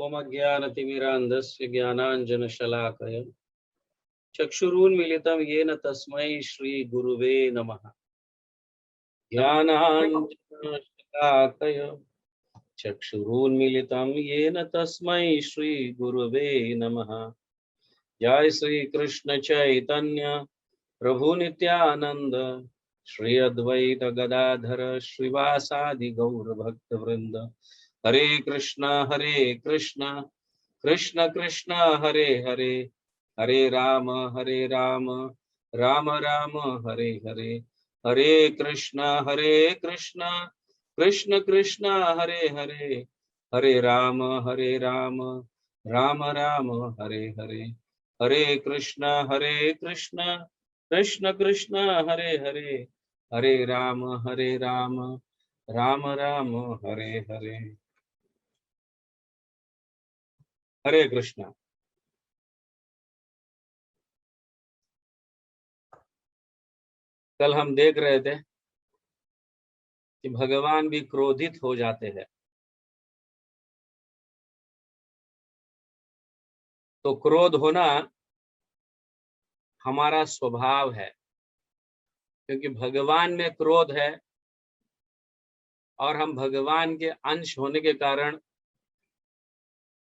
ओम अज्ञानतिमिरान्धस्य ज्ञानाञ्जनशलाकया चक्षुरुन्मीलितं येन तस्मै श्रीगुरुवे नमः। ज्ञानाञ्जनशलाकया चक्षुरुन्मीलितं येन तस्मै श्रीगुरुवे नमः। जय श्री कृष्ण चैतन्य प्रभु नित्यानंद श्री अद्वैत गदाधर श्रीवासादि गौर भक्त वृंद। हरे कृष्ण कृष्ण कृष्ण हरे हरे, हरे राम राम राम हरे हरे। हरे कृष्ण कृष्ण कृष्ण कृष्ण हरे हरे, हरे राम राम राम हरे हरे। हरे कृष्ण कृष्ण कृष्ण कृष्ण हरे हरे, हरे राम राम राम हरे हरे। हरे कृष्ण। कल हम देख रहे थे कि भगवान भी क्रोधित हो जाते हैं। तो क्रोध होना हमारा स्वभाव है, क्योंकि भगवान में क्रोध है और हम भगवान के अंश होने के कारण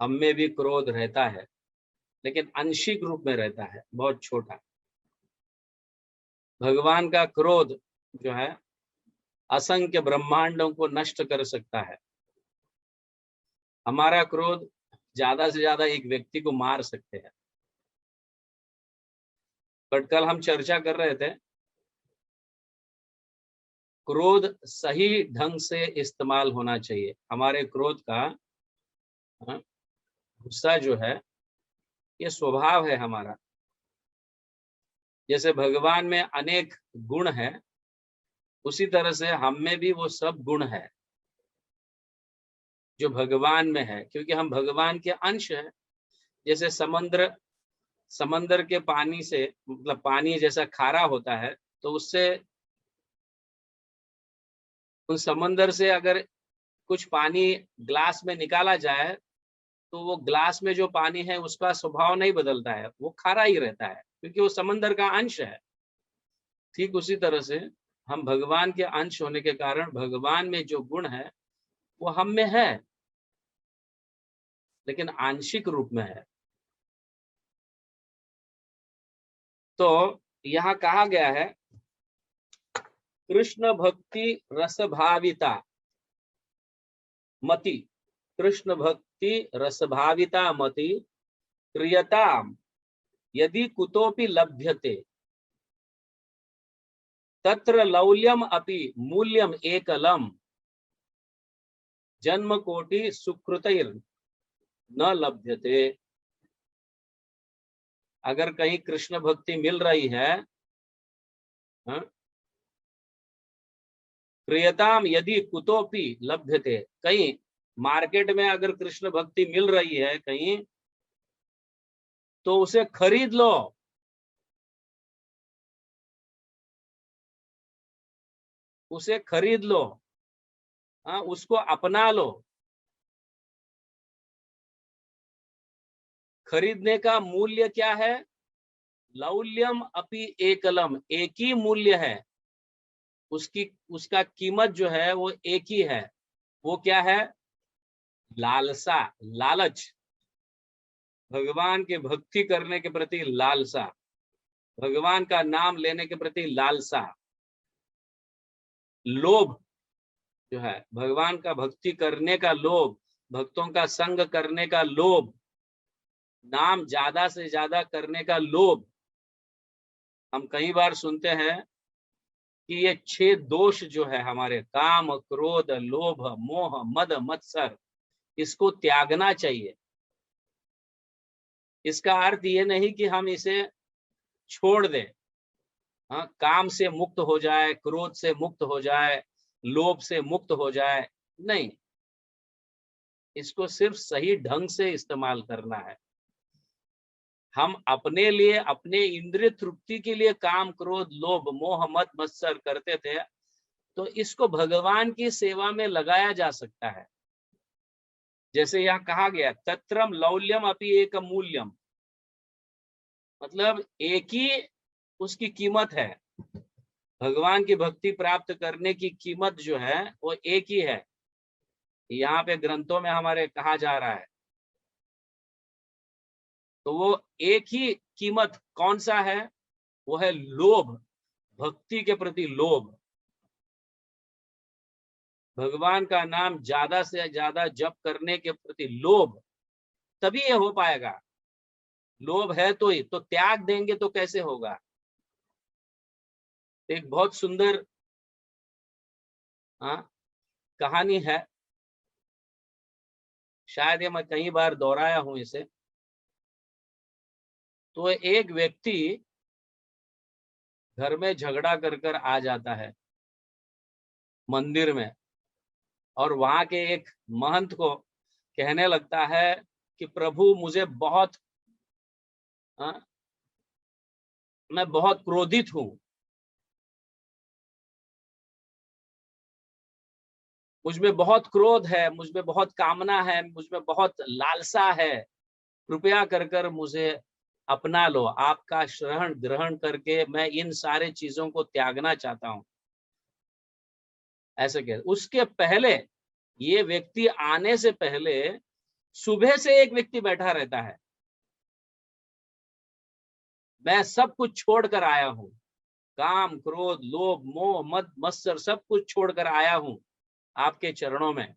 हम में भी क्रोध रहता है, लेकिन आंशिक रूप में रहता है, बहुत छोटा। भगवान का क्रोध जो है असंख्य ब्रह्मांडों को नष्ट कर सकता है। हमारा क्रोध ज्यादा से ज्यादा एक व्यक्ति को मार सकते हैं। बट कल हम चर्चा कर रहे थे, क्रोध सही ढंग से इस्तेमाल होना चाहिए। हमारे क्रोध का गुस्सा जो है ये स्वभाव है हमारा। जैसे भगवान में अनेक गुण है, उसी तरह से हम में भी वो सब गुण है जो भगवान में है, क्योंकि हम भगवान के अंश हैं। जैसे समंदर के पानी से, मतलब पानी जैसा खारा होता है, तो उससे उस समंदर से अगर कुछ पानी ग्लास में निकाला जाए तो वो ग्लास में जो पानी है उसका स्वभाव नहीं बदलता है, वो खारा ही रहता है, क्योंकि वो समंदर का अंश है। ठीक उसी तरह से हम भगवान के अंश होने के कारण भगवान में जो गुण है वो हम में है, लेकिन आंशिक रूप में है। तो यहाँ कहा गया है कृष्ण भक्ति रसभाविता मति, कृष्ण भक्ति रसभाविता मति क्रियताम यदि कुतोपि लभ्यते तत्र लौल्यम अपि मूल्यम एकलम जन्म कोटि सुकृतैर न लभ्यते। अगर कहीं कृष्ण भक्ति मिल रही है, क्रियताम यदि कुतोपि लभ्यते, कहीं मार्केट में अगर कृष्ण भक्ति मिल रही है कहीं, तो उसे खरीद लो, उसे खरीद लो, उसको अपना लो। खरीदने का मूल्य क्या है? लौल्यम अपि एकलम, एक ही मूल्य है उसका कीमत जो है वो एक ही है। वो क्या है? लालसा, लालच, भगवान के भक्ति करने के प्रति लालसा, भगवान का नाम लेने के प्रति लालसा, लोभ जो है, भगवान का भक्ति करने का लोभ, भक्तों का संग करने का लोभ, नाम ज्यादा से ज्यादा करने का लोभ। हम कई बार सुनते हैं कि ये 6 दोष जो है हमारे, काम क्रोध लोभ मोह मद मत्सर, इसको त्यागना चाहिए। इसका अर्थ ये नहीं कि हम इसे छोड़ दें, काम से मुक्त हो जाए, क्रोध से मुक्त हो जाए, लोभ से मुक्त हो जाए, नहीं। इसको सिर्फ सही ढंग से इस्तेमाल करना है। हम अपने लिए, अपने इंद्रिय तृप्ति के लिए काम क्रोध लोभ मोह मद मत्सर करते थे, तो इसको भगवान की सेवा में लगाया जा सकता है। जैसे यहाँ कहा गया तत्रम लौल्यम अपि एक मूल्यम, मतलब एक ही उसकी कीमत है। भगवान की भक्ति प्राप्त करने की कीमत जो है वो एक ही है, यहाँ पे ग्रंथों में हमारे कहा जा रहा है। तो वो एक ही कीमत कौन सा है? वो है लोभ, भक्ति के प्रति लोभ। भगवान का नाम ज्यादा से ज्यादा जप करने के प्रति लोभ, तभी ये हो पाएगा। लोभ है तो ही तो, त्याग देंगे तो कैसे होगा? एक बहुत सुंदर कहानी है, शायद ये मैं कई बार दोहराया हूं इसे। तो एक व्यक्ति घर में झगड़ा कर कर आ जाता है मंदिर में, और वहां के एक महंत को कहने लगता है कि प्रभु मुझे बहुत मैं बहुत क्रोधित हूं, मुझमें बहुत क्रोध है, मुझमें बहुत कामना है, मुझमें बहुत लालसा है, कृपया कर कर मुझे अपना लो, आपका शरण ग्रहण करके मैं इन सारे चीजों को त्यागना चाहता हूं, ऐसे कह। उसके पहले, ये व्यक्ति आने से पहले सुबह से एक व्यक्ति बैठा रहता है, मैं सब कुछ छोड़कर आया हूं, काम क्रोध लोभ मोह मद मत्सर सब कुछ छोड़कर आया हूं आपके चरणों में,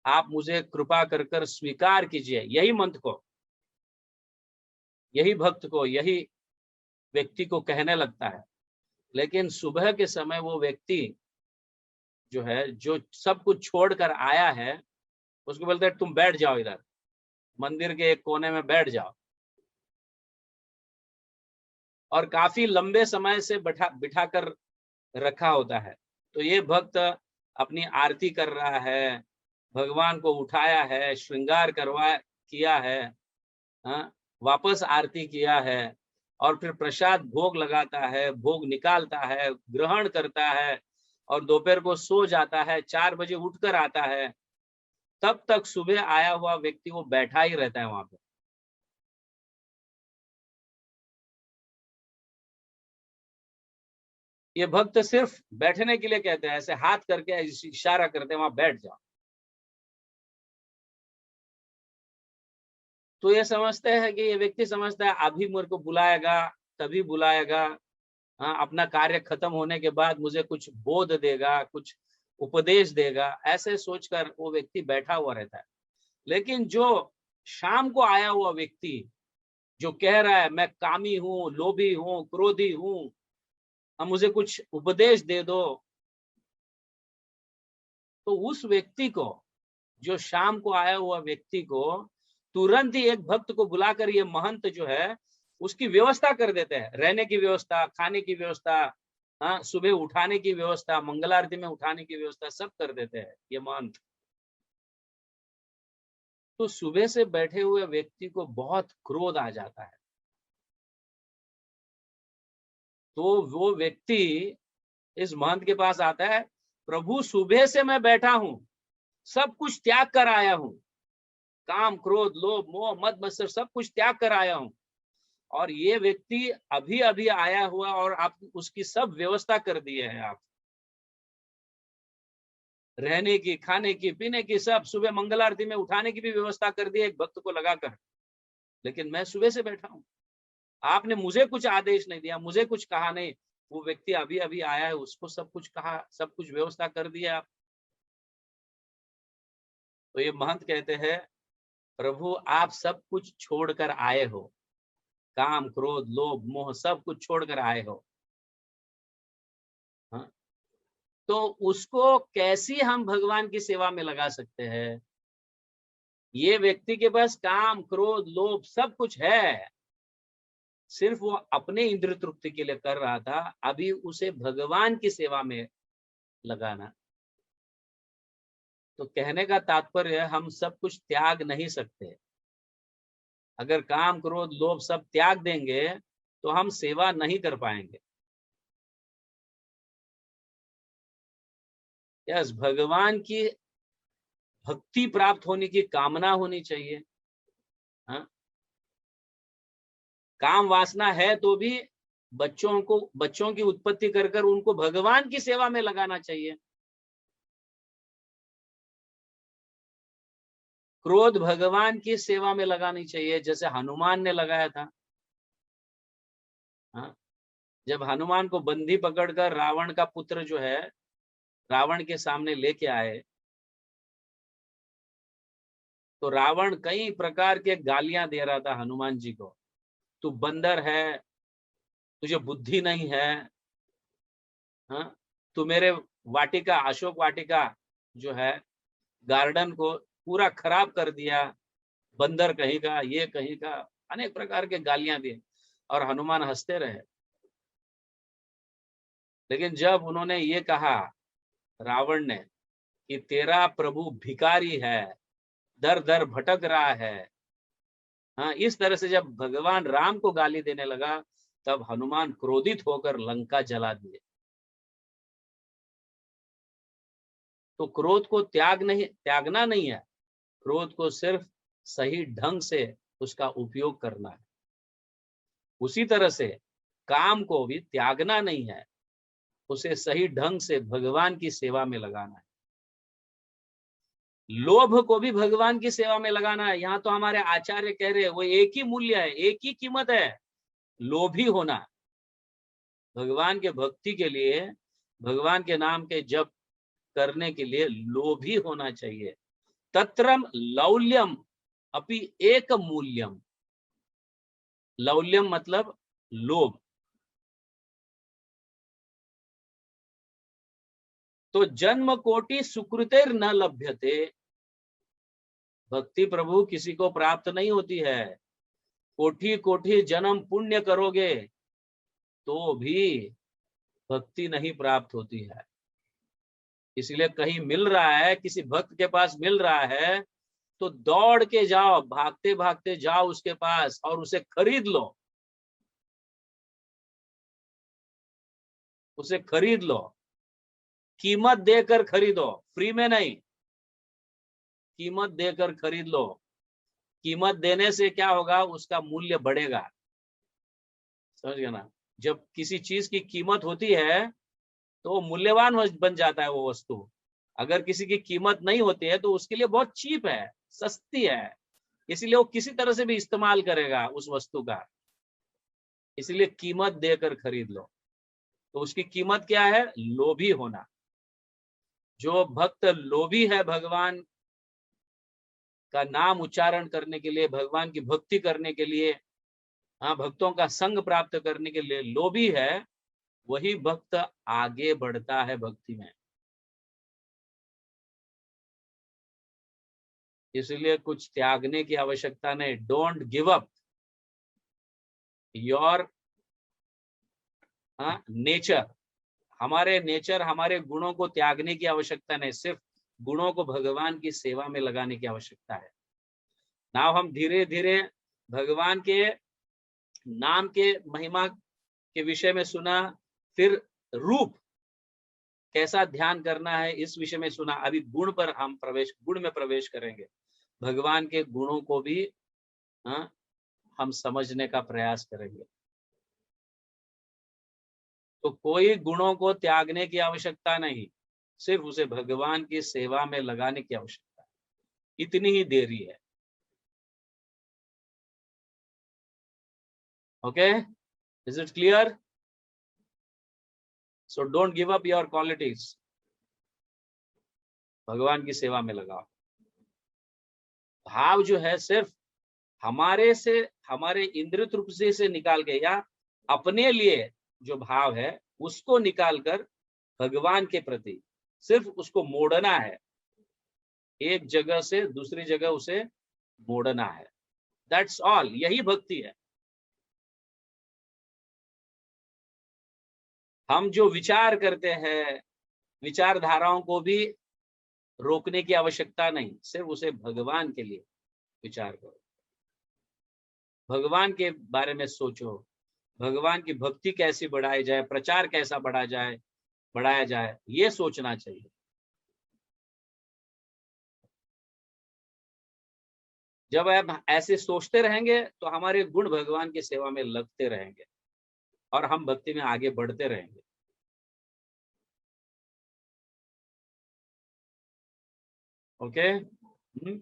आप मुझे कृपा कर कर स्वीकार कीजिए। यही मंत्र को, यही भक्त को, यही व्यक्ति को कहने लगता है। लेकिन सुबह के समय वो व्यक्ति जो है, जो सब कुछ छोड़कर आया है, उसको बोलते हैं तुम बैठ जाओ, इधर मंदिर के एक कोने में बैठ जाओ। और काफी लंबे समय से बिठा कर रखा होता है। तो ये भक्त अपनी आरती कर रहा है, भगवान को उठाया है, श्रृंगार किया है, वापस आरती किया है, और फिर प्रसाद भोग लगाता है, भोग निकालता है, ग्रहण करता है, और दोपहर को सो जाता है, 4 बजे उठकर आता है। तब तक सुबह आया हुआ व्यक्ति वो बैठा ही रहता है वहां पे। ये भक्त सिर्फ बैठने के लिए कहते हैं, ऐसे हाथ करके इशारा करते हैं वहां बैठ जाओ। तो ये समझते हैं कि ये व्यक्ति समझता है अभी मेरे को बुलाएगा, तभी बुलाएगा, अपना कार्य खत्म होने के बाद मुझे कुछ बोध देगा, कुछ उपदेश देगा, ऐसे सोचकर वो व्यक्ति बैठा हुआ रहता है। लेकिन जो शाम को आया हुआ व्यक्ति जो कह रहा है मैं कामी हूं, लोभी हूं, क्रोधी हूं, मुझे कुछ उपदेश दे दो, तो उस व्यक्ति को, जो शाम को आया हुआ व्यक्ति को, तुरंत ही एक भक्त को बुलाकर ये महंत जो है उसकी व्यवस्था कर देते हैं, रहने की व्यवस्था, खाने की व्यवस्था, सुबह उठाने की व्यवस्था, मंगलारती में उठाने की व्यवस्था सब कर देते हैं ये महंत। तो सुबह से बैठे हुए व्यक्ति को बहुत क्रोध आ जाता है। तो वो व्यक्ति इस महंत के पास आता है, प्रभु सुबह से मैं बैठा हूं, सब कुछ त्याग कर आया हूं, काम क्रोध लोभ मोह मद मत्सर सब कुछ त्याग कर आया हूं, और ये व्यक्ति अभी अभी आया हुआ और आप उसकी सब व्यवस्था कर दी है, आप रहने की, खाने की, पीने की, सब सुबह मंगल आरती में उठाने की भी व्यवस्था कर दी है एक भक्त को लगाकर, लेकिन मैं सुबह से बैठा हूं, आपने मुझे कुछ आदेश नहीं दिया, मुझे कुछ कहा नहीं। वो व्यक्ति अभी अभी आया है, उसको सब कुछ कहा, सब कुछ व्यवस्था कर दिया आप। तो ये महंत कहते हैं, प्रभु आप सब कुछ छोड़कर आए हो, काम क्रोध लोभ मोह सब कुछ छोड़कर आए हो, हाँ? तो उसको कैसी हम भगवान की सेवा में लगा सकते हैं? ये व्यक्ति के पास काम क्रोध लोभ सब कुछ है, सिर्फ वो अपने इंद्र तृप्ति के लिए कर रहा था, अभी उसे भगवान की सेवा में लगाना। तो कहने का तात्पर्य, हम सब कुछ त्याग नहीं सकते। अगर काम क्रोध लोभ सब त्याग देंगे तो हम सेवा नहीं कर पाएंगे। यस, भगवान की भक्ति प्राप्त होने की कामना होनी चाहिए। हाँ, काम वासना है तो भी बच्चों की उत्पत्ति कर कर उनको भगवान की सेवा में लगाना चाहिए। क्रोध भगवान की सेवा में लगानी चाहिए, जैसे हनुमान ने लगाया था। हाँ, जब हनुमान को बंदी पकड़कर रावण का पुत्र जो है रावण के सामने लेके आए, तो रावण कई प्रकार के गालियां दे रहा था हनुमान जी को। तू बंदर है, तुझे बुद्धि नहीं है, हाँ, तू मेरे वाटिका, अशोक वाटिका जो है, गार्डन को पूरा खराब कर दिया, बंदर कहीं का, ये कहीं का, अनेक प्रकार के गालियां दिए। और हनुमान हंसते रहे। लेकिन जब उन्होंने ये कहा, रावण ने, कि तेरा प्रभु भिखारी है, दर दर भटक रहा है, हाँ, इस तरह से जब भगवान राम को गाली देने लगा, तब हनुमान क्रोधित होकर लंका जला दिए। तो क्रोध को त्यागना नहीं है, क्रोध को सिर्फ सही ढंग से उसका उपयोग करना है। उसी तरह से काम को भी त्यागना नहीं है, उसे सही ढंग से भगवान की सेवा में लगाना है। लोभ को भी भगवान की सेवा में लगाना है। यहाँ तो हमारे आचार्य कह रहे हैं वो एक ही मूल्य है, एक ही कीमत है, लोभी होना। भगवान के भक्ति के लिए, भगवान के नाम के जप करने के लिए लोभी होना चाहिए। तत्रम लौल्यम अपि एक मूल्यम। लौल्यम मतलब लोभ। तो जन्म कोटि सुकृतेर न लभ्यते। भक्ति प्रभु किसी को प्राप्त नहीं होती है। कोटि कोटि जन्म पुण्य करोगे तो भी भक्ति नहीं प्राप्त होती है। इसलिए कहीं मिल रहा है, किसी भक्त के पास मिल रहा है, तो दौड़ के जाओ, भागते भागते जाओ उसके पास और उसे खरीद लो, उसे खरीद लो। कीमत देकर खरीदो, फ्री में नहीं, कीमत देकर खरीद लो। कीमत देने से क्या होगा, उसका मूल्य बढ़ेगा। समझ गए ना? जब किसी चीज की कीमत होती है तो मूल्यवान बन जाता है वो वस्तु। अगर किसी की कीमत नहीं होती है तो उसके लिए बहुत चीप है, सस्ती है, इसलिए वो किसी तरह से भी इस्तेमाल करेगा उस वस्तु का। इसलिए कीमत देकर खरीद लो। तो उसकी कीमत क्या है? लोभी होना। जो भक्त लोभी है भगवान का नाम उच्चारण करने के लिए, भगवान की भक्ति करने के लिए, हाँ, भक्तों का संग प्राप्त करने के लिए लोभी है, वही भक्त आगे बढ़ता है भक्ति में। इसलिए कुछ त्यागने की आवश्यकता नहीं। Don't give up your nature. हमारे नेचर, हमारे गुणों को त्यागने की आवश्यकता नहीं, सिर्फ गुणों को भगवान की सेवा में लगाने की आवश्यकता है। नाउ हम धीरे धीरे भगवान के नाम के महिमा के विषय में सुना, फिर रूप कैसा ध्यान करना है इस विषय में सुना। अभी गुण पर हम गुण में प्रवेश करेंगे। भगवान के गुणों को भी हम समझने का प्रयास करेंगे। तो कोई गुणों को त्यागने की आवश्यकता नहीं, सिर्फ उसे भगवान की सेवा में लगाने की आवश्यकता है। इतनी ही देरी है। Okay, is it clear? So don't give up your qualities, भगवान की सेवा में लगाओ। भाव जो है सिर्फ हमारे इंद्रिय तृप्ति से निकाल के, या अपने लिए जो भाव है उसको निकालकर भगवान के प्रति सिर्फ उसको मोड़ना है, एक जगह से दूसरी जगह उसे मोड़ना है। दैट्स ऑल, यही भक्ति है। हम जो विचार करते हैं, विचारधाराओं को भी रोकने की आवश्यकता नहीं, सिर्फ उसे भगवान के लिए विचार करो, भगवान के बारे में सोचो, भगवान की भक्ति कैसी बढ़ाई जाए, प्रचार कैसा बढ़ाया जाए, ये सोचना चाहिए। जब आप ऐसे सोचते रहेंगे तो हमारे गुण भगवान की सेवा में लगते रहेंगे और हम भक्ति में आगे बढ़ते रहेंगे। ओके।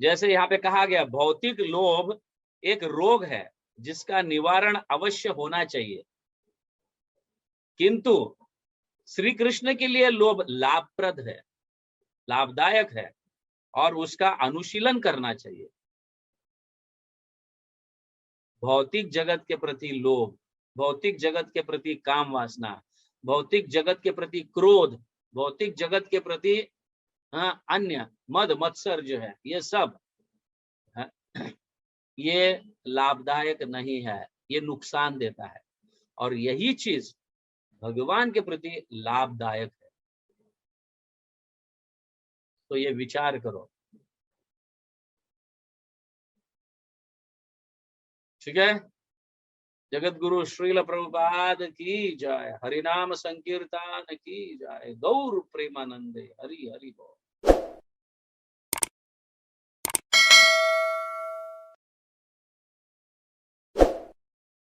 जैसे यहाँ पे कहा गया, भौतिक लोभ एक रोग है जिसका निवारण अवश्य होना चाहिए, किंतु श्री कृष्ण के लिए लोभ लाभप्रद है, लाभदायक है और उसका अनुशीलन करना चाहिए। भौतिक जगत के प्रति लोभ, भौतिक जगत के प्रति काम वासना, भौतिक जगत के प्रति क्रोध, भौतिक जगत के प्रति अन्य मद मत्सर जो है, ये सब ये लाभदायक नहीं है, ये नुकसान देता है। और यही चीज भगवान के प्रति लाभदायक है। तो ये विचार करो। ठीक है। जगत गुरु श्रील प्रभुपाद की जय, हरिनाम संकीर्तन की जय, गौर प्रेमानंदे, हरि हरि बोल।